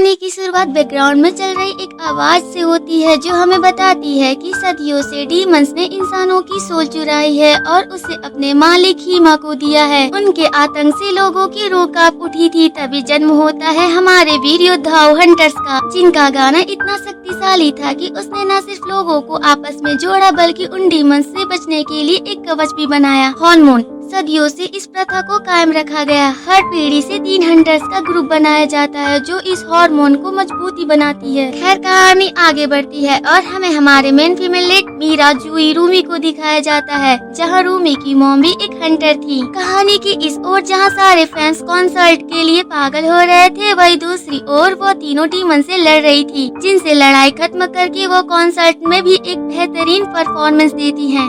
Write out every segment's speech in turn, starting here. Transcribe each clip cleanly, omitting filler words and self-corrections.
कहानी की शुरुआत बैकग्राउंड में चल रही एक आवाज से होती है जो हमें बताती है कि सदियों से डीमंस ने इंसानों की सोल चुराई है और उसे अपने मालिक हीमा को दिया है। उनके आतंक से लोगों की रूह कांप उठी थी। तभी जन्म होता है हमारे वीर योद्धाओं हंटर्स का, जिनका गाना इतना शक्तिशाली था कि उसने न सिर्फ लोगों को आपस में जोड़ा बल्कि उन डीमंस से बचने के लिए एक कवच भी बनाया। हॉर्मोन सदियों से इस प्रथा को कायम रखा गया। हर पीढ़ी से 3 हंटर्स का ग्रुप बनाया जाता है जो इस हार्मोन को मजबूती बनाती है। खैर कहानी आगे बढ़ती है और हमें हमारे main female lead Meera Jui Rumi को दिखाया जाता है, जहां रूमी की मॉम भी एक हंटर थी। कहानी की इस ओर जहां सारे फैंस कॉन्सर्ट के लिए पागल हो रहे थे, वही दूसरी ओर वो तीनों डीमन से लड़ रही थी, जिनसे लड़ाई खत्म करके वो कॉन्सर्ट में भी एक बेहतरीन परफॉर्मेंस देती है।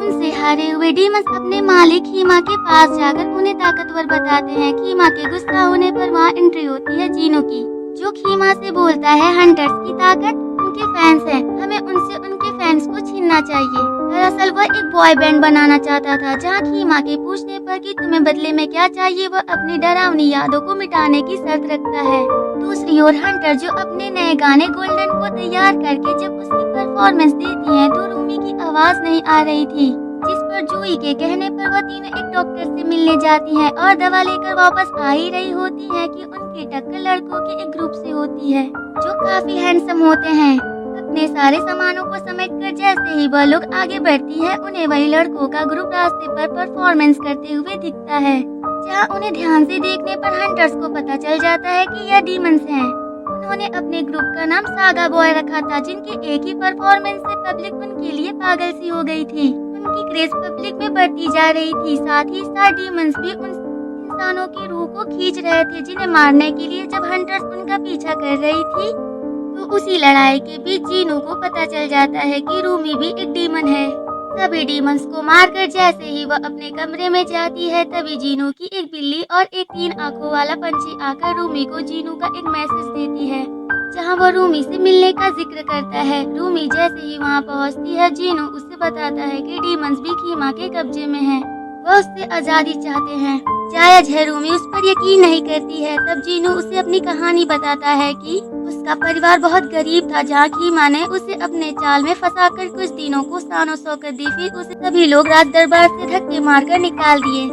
उनसे हारे हुए डीमंस अपने मालिक हीमा के पास जाकर उन्हें ताकतवर बताते हैं। हीमा के गुस्सा होने पर वहाँ एंट्री होती है जीनू की, जो हीमा से बोलता है हंटर्स की ताकत उनके फैंस हैं, हमें उनसे उनके फैंस को छीनना चाहिए। दरअसल वह एक बॉय बैंड बनाना चाहता था, जहाँ हीमा के पूछने पर कि तुम्हें बदले में क्या चाहिए, वह अपनी डरावनी यादों को मिटाने की शर्त रखता है। दूसरी ओर हंटर जो अपने नए गाने गोल्डन को तैयार करके जब उसकी परफॉर्मेंस देती हैं तो रूमी की आवाज नहीं आ रही थी, जिस पर जूई के कहने पर वह तीनों एक डॉक्टर से मिलने जाती हैं और दवा लेकर वापस आ ही रही होती है कि उनकी टक्कर लड़कों के एक ग्रुप से होती है जो काफी हैंडसम होते हैं। अपने सारे सामानों को समेटकर जैसे ही वह लोग आगे बढ़ती है, उन्हें वही लड़कों का ग्रुप रास्ते पर परफॉर्मेंस करते हुए दिखता है, जहाँ उन्हें ध्यान से देखने पर हंटर्स को पता चल जाता है कि यह डीमंस हैं। उन्होंने अपने ग्रुप का नाम सागा बॉय रखा था, जिनके एक ही परफॉर्मेंस से पब्लिक उनके लिए पागल सी हो गई थी। उनकी क्रेज पब्लिक में बढ़ती जा रही थी। साथ ही साथ डीमंस भी उन इंसानों की रूह को खींच रहे थे जिन्हें मारने के लिए जब हंटर्स उनका पीछा कर रही थी, तो उसी लड़ाई के बीच जीनू को पता चल जाता है कि रूमी भी एक डीमन है। सभी डीमंस को मारकर जैसे ही वह अपने कमरे में जाती है, तभी जीनू की एक बिल्ली और एक 3 आंखों वाला पंछी आकर रूमी को जीनू का एक मैसेज देती है, जहां वो रूमी से मिलने का जिक्र करता है। रूमी जैसे ही वहां पहुंचती है, जीनू उससे बताता है कि डीमंस भी हीमा के कब्जे में हैं। वह उससे आजादी चाहते हैं। जायज है रूमी उस पर यकीन नहीं करती है। तब जीनू उसे अपनी कहानी बताता है कि उसका परिवार बहुत गरीब था, जहाँ हीमा ने उसे अपने जाल में फंसाकर कुछ दिनों को शानो शौकत दी, फिर उसे सभी लोग राज दरबार से धक्के मारकर निकाल दिए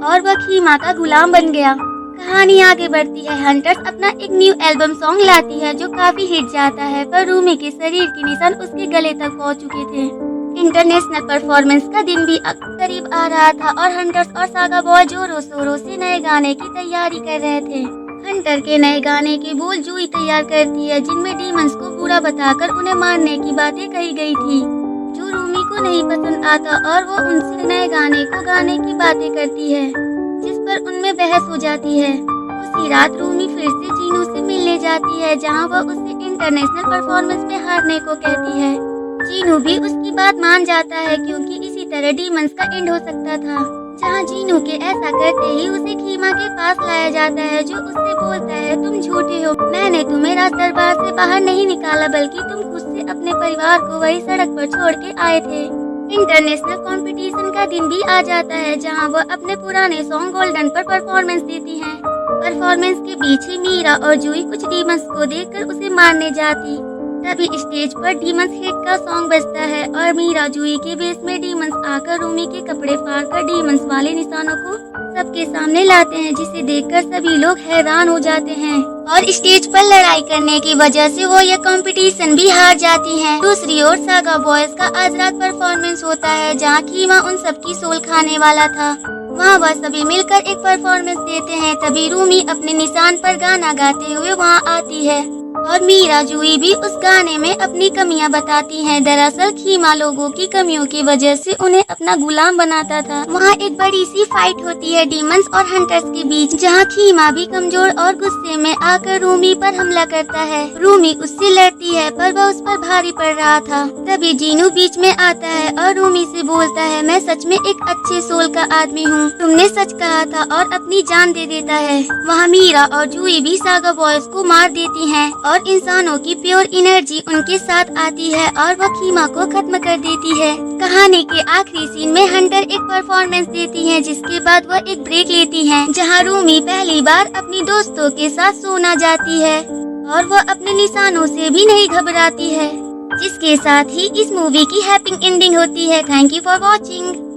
और वह हीमा का गुलाम बन गया। कहानी आगे बढ़ती है। हंटर्स अपना एक न्यू एल्बम सॉन्ग लाती है जो काफी हिट जाता है, पर रूमी के शरीर के निशान उसके गले तक पहुंच चुके थे। इंटरनेशनल परफॉर्मेंस का दिन भी करीब आ रहा था और हंटर्स और सागा बॉय जोरों शोरों से नए गाने की तैयारी कर रहे थे। हंटर के नए गाने के बोल जूई तैयार करती है, जिनमें डीमंस को बुरा बताकर उन्हें मारने की बातें कही गई थी, जो रूमी को नहीं पसंद आता और वो उनसे नए गाने को गाने की बातें करती है, जिस पर उनमें बहस हो जाती है। उसी रात रूमी फिर से जीनू से मिलने जाती है, जहां वह उसे इंटरनेशनल परफॉर्मेंस में हारने को कहती है। जीनू भी उसकी बात मान जाता है, क्योंकि इसी तरह डीमंस का एंड हो सकता था। जहां जीनू के ऐसा करते ही उसे हीमा के पास लाया जाता है, जो उससे बोलता है तुम झूठे हो, मैंने तुम्हें राज दरबार से बाहर नहीं निकाला, बल्कि तुम खुद से अपने परिवार को वही सड़क पर छोड़ के आए थे। इंटरनेशनल कंपटीशन का दिन भी आ जाता है, जहां वह अपने पुराने सॉन्ग गोल्डन पर परफॉर्मेंस देती हैं। परफॉर्मेंस के बीच ही मीरा और जूई कुछ डीमंस को देखकर उसे मारने जाती। तभी स्टेज पर डीमंस हिट का सॉन्ग बजता है और मीरा जूई के बेस में डीमंस आकर रूमी के कपड़े फाड़कर डीमंस वाले निशानों को सबके सामने लाते हैं, जिसे देखकर सभी लोग हैरान हो जाते हैं और स्टेज पर लड़ाई करने की वजह से वो यह कंपटीशन भी हार जाती हैं। दूसरी ओर सागा बॉयज का आज रात परफॉर्मेंस होता है, जहाँ हीमा उन सबकी सोल खाने वाला था। वहाँ वह सभी मिलकर एक परफॉर्मेंस देते हैं। तभी रूमी अपने निशान पर गाना गाते हुए वहाँ आती है और मीरा जूई भी उस गाने में अपनी कमियां बताती हैं। दरअसल हीमा लोगों की कमियों की वजह से उन्हें अपना गुलाम बनाता था। वहाँ एक बड़ी सी फाइट होती है डीमंस और हंटर्स के बीच, जहाँ हीमा भी कमजोर और गुस्से में आकर रूमी पर हमला करता है। रूमी उससे लड़ती है, पर वह उस पर भारी पड़ रहा था। तभी जीनू बीच में आता है और रूमी से बोलता है मैं सच में एक अच्छे सोल का आदमी हूँ, तुमने सच कहा था, और अपनी जान दे देता है। वहाँ मीरा और जूई भी सागा बॉयज को मार देती हैं और इंसानों की प्योर एनर्जी उनके साथ आती है और वो हीमा को खत्म कर देती है। कहानी के आखिरी सीन में हंटर एक परफॉर्मेंस देती हैं, जिसके बाद वह एक ब्रेक लेती हैं, जहां रूमी पहली बार अपनी दोस्तों के साथ सोना जाती है। और वह अपने निशानों से भी नहीं घबराती है। जिसके साथ ही इस मूवी की हैप्पी एंडिंग होती है। Thank you for watching.